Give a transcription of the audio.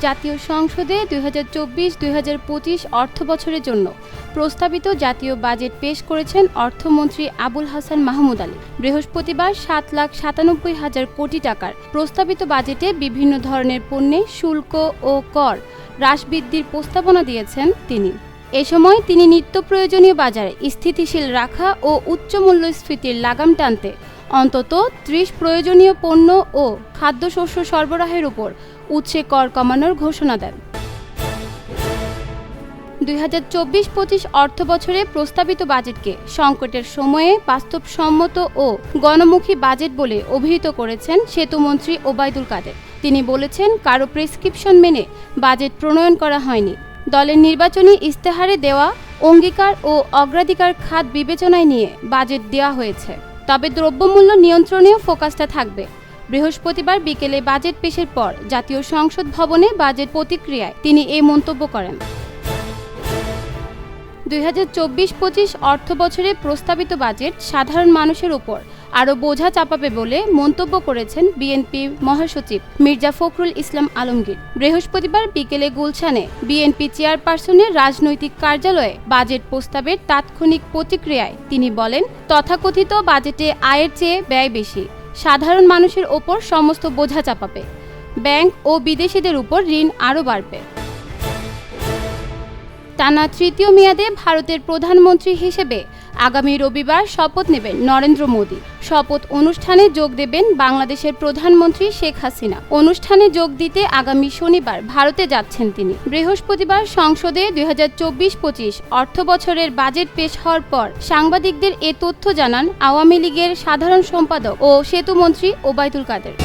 জাতীয় সংসদে 2024-2025 অর্থবছরের জন্য প্রস্তাবিত জাতীয় বাজেট পেশ করেছেন অর্থমন্ত্রী আবুল হাসান মাহমুদ আলী। বৃহস্পতিবার 7,97,000 কোটি টাকার প্রস্তাবিত বাজেটে বিভিন্ন ধরনের পণ্যে শুল্ক ও কর হ্রাস বৃদ্ধির প্রস্তাবনা দিয়েছেন তিনি। এ সময় তিনি নিত্য প্রয়োজনীয় বাজারে স্থিতিশীল রাখা ও উচ্চ মূল্যস্ফীতির লাগাম টানতে অন্তত 30 প্রয়োজনীয় পণ্য ও খাদ্যশস্য সরবরাহের উপর উৎসে কর কমানোর ঘোষণা দেন। 2024-25 অর্থবছরে প্রস্তাবিত বাজেটকে সংকটের সময়ে বাস্তবসম্মত ও গণমুখী বাজেট বলে অভিহিত করেছেন সেতুমন্ত্রী ওবায়দুল কাদের। তিনি বলেছেন, কারো প্রেসক্রিপশন মেনে বাজেট প্রণয়ন করা হয়নি। দলের নির্বাচনী ইস্তেহারে দেওয়া অঙ্গীকার ও অগ্রাধিকার খাত বিবেচনায় নিয়ে বাজেট দেওয়া হয়েছে। তবে দ্রব্যমূল্য নিয়ন্ত্রণেও ফোকাসটা থাকবে। বৃহস্পতিবার বিকেলে বাজেট পেশের পর জাতীয় সংসদ ভবনে বাজেট প্রতিক্রিয়ায় তিনি এই মন্তব্য করেন। 2024-25 অর্থবছরে প্রস্তাবিত বাজেট সাধারণ মানুষের উপর আরও বোঝা চাপাবে বলে মন্তব্য করেছেন বিএনপি মহাসচিব মির্জা ফখরুল ইসলাম আলমগীর। বৃহস্পতিবার বিকেলে গুলশানে বিএনপি চেয়ারপারসনের রাজনৈতিক কার্যালয়ে বাজেট প্রস্তাবের তাৎক্ষণিক প্রতিক্রিয়ায় তিনি বলেন, তথাকথিত বাজেটে আয়ের চেয়ে ব্যয় বেশি, সাধারণ মানুষের ওপর সমস্ত বোঝা চাপাবে, ব্যাংক ও বিদেশিদের উপর ঋণ আরও বাড়বে। টানা তৃতীয় মেয়াদে ভারতের প্রধানমন্ত্রী হিসেবে আগামী রবিবার শপথ নেবেন নরেন্দ্র মোদী। শপথ অনুষ্ঠানে যোগ দেবেন বাংলাদেশের প্রধানমন্ত্রী শেখ হাসিনা। অনুষ্ঠানে যোগ দিতে আগামী শনিবার ভারতে যাচ্ছেন তিনি। বৃহস্পতিবার সংসদে 2024-25 অর্থবছরের বাজেট পেশ হওয়ার পর সাংবাদিকদের এ তথ্য জানান আওয়ামী লীগের সাধারণ সম্পাদক ও সেতুমন্ত্রী ওবায়দুল কাদের।